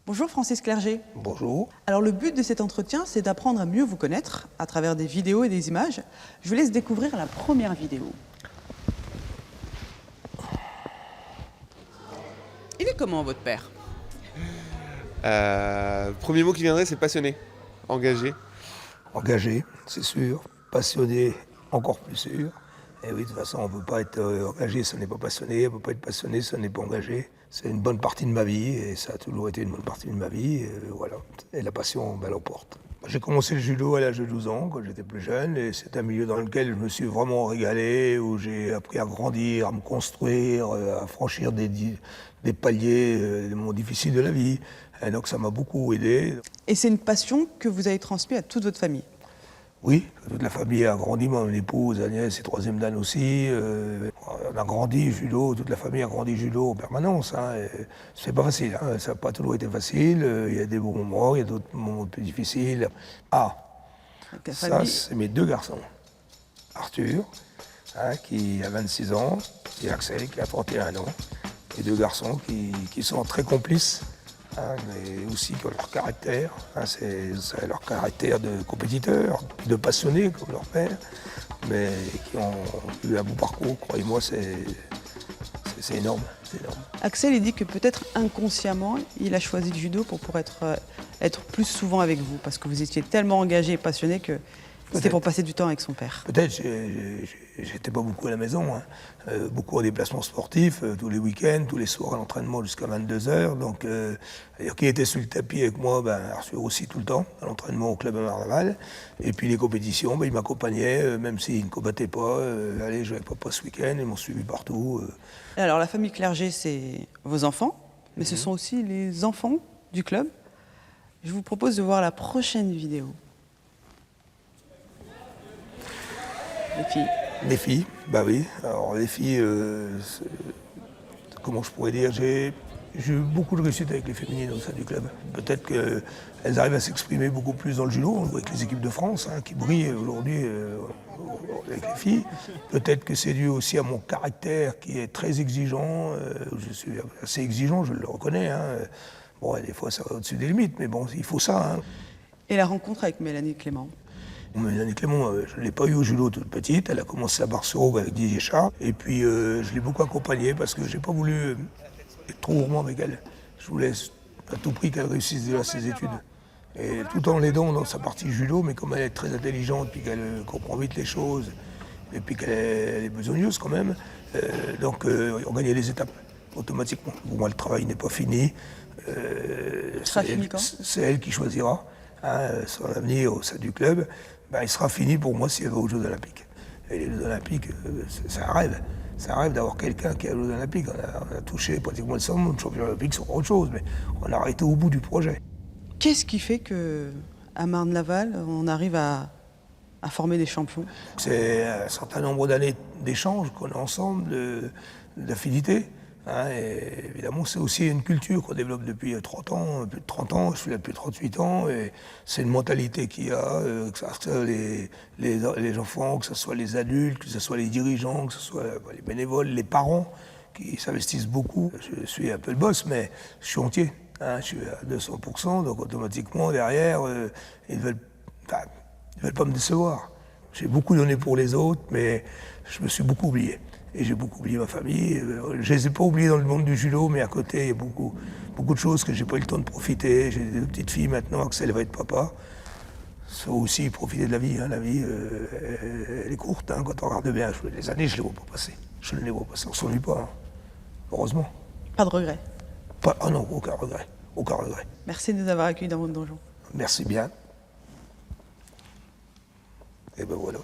Bonjour Francis Clerget. Bonjour. Alors le but de cet entretien, c'est d'apprendre à mieux vous connaître à travers des vidéos et des images. Je vous laisse découvrir la première vidéo. Il est comment votre père? Premier mot qui viendrait, c'est passionné, engagé. Engagé, c'est sûr. Passionné, encore plus sûr. Et oui, de toute façon, on ne peut pas être engagé, ça n'est pas passionné. On ne peut pas être passionné, ça n'est pas engagé. C'est une bonne partie de ma vie et ça a toujours été une bonne partie de ma vie. Et voilà. Et la passion, elle l'emporte. J'ai commencé le judo à l'âge de 12 ans, quand j'étais plus jeune. Et c'est un milieu dans lequel je me suis vraiment régalé, où j'ai appris à grandir, à me construire, à franchir des paliers difficiles de la vie. Et donc ça m'a beaucoup aidé. Et c'est une passion que vous avez transmise à toute votre famille? Oui, toute la famille a grandi, mon épouse, Agnès et troisième dan aussi. On a grandi judo, toute la famille a grandi judo en permanence. C'est pas facile, hein, ça n'a pas toujours été facile. Il y a des bons moments, il y a d'autres moments plus difficiles. Ça c'est mes deux garçons. Arthur, qui a 26 ans, et Axel, qui a 31 ans. Les deux garçons qui sont très complices. Mais aussi qui ont leur caractère, c'est leur caractère de compétiteur, de passionné comme leur père, mais qui ont eu un beau parcours, croyez-moi, c'est énorme, c'est énorme. Axel, il dit que peut-être inconsciemment, il a choisi le judo pour être plus souvent avec vous, parce que vous étiez tellement engagé et passionné que c'était pour passer du temps avec son père. Peut-être, j'étais pas beaucoup à la maison, beaucoup en déplacements sportifs, tous les week-ends, tous les soirs à l'entraînement jusqu'à 22h. Donc, qui était sur le tapis avec moi, Arthur aussi tout le temps, à l'entraînement au club à Marne-la-Vallée. Et puis les compétitions, il m'accompagnait, même s'il ne combattait pas. Allez, je vais avec papa ce week-end, ils m'ont suivi partout. Alors la famille Clerget, c'est vos enfants, mais ce sont aussi les enfants du club. Je vous propose de voir la prochaine vidéo. Les filles. Les filles, bah oui. Alors les filles, comment je pourrais dire, j'ai eu beaucoup de réussite avec les féminines au sein du club. Peut-être qu'elles arrivent à s'exprimer beaucoup plus dans le judo, avec les équipes de France, qui brillent aujourd'hui avec les filles. Peut-être que c'est dû aussi à mon caractère qui est très exigeant. Je suis assez exigeant, je le reconnais. Bon, des fois ça va au-dessus des limites, mais bon, il faut ça. Et la rencontre avec Mélanie Clément? Mélanie Clément, je ne l'ai pas eu au judo toute petite. Elle a commencé à Barceau avec Didier Char. Et puis, je l'ai beaucoup accompagnée parce que je n'ai pas voulu être trop gourmand avec elle. Je voulais à tout prix qu'elle réussisse déjà ses études. Et tout en l'aidant dans sa partie judo, mais comme elle est très intelligente, puis qu'elle comprend vite les choses, et puis qu'elle est besogneuse quand même, donc on gagnait les étapes automatiquement. Pour moi, le travail n'est pas fini. C'est elle qui choisira son avenir au sein du club. Il sera fini pour moi si elle va aux Jeux Olympiques. Et les Jeux Olympiques, c'est un rêve. C'est un rêve d'avoir quelqu'un qui est aux Jeux Olympiques. On a touché pratiquement le 100 monde, champion olympique, c'est autre chose, mais on a arrêté au bout du projet. Qu'est-ce qui fait qu'à Marne-la-Vallée, on arrive à former des champions? C'est un certain nombre d'années d'échanges qu'on a ensemble, d'affinité. Et évidemment, c'est aussi une culture qu'on développe depuis 30 ans, plus de 30 ans, je suis là depuis 38 ans, et c'est une mentalité qu'il y a, que ce soit les enfants, que ce soit les adultes, que ce soit les dirigeants, que ce soit les bénévoles, les parents qui s'investissent beaucoup. Je suis un peu le boss, mais je suis entier, je suis à 200%, donc automatiquement, derrière, ils ne veulent pas me décevoir. J'ai beaucoup donné pour les autres, mais je me suis beaucoup oublié. Et j'ai beaucoup oublié ma famille. Je ne les ai pas oubliés dans le monde du judo, mais à côté, il y a beaucoup de choses que je n'ai pas eu le temps de profiter. J'ai deux petites filles maintenant, Axel va être papa. Il faut aussi profiter de la vie. La vie, elle est courte. Quand on regarde bien, les années, je ne les vois pas passer. Je ne les vois pas passer. On ne s'ennuie pas, heureusement. Pas de regret? Ah non, aucun regret. Aucun regret. Merci de nous avoir accueillis dans votre donjon. Merci bien. Et ben voilà.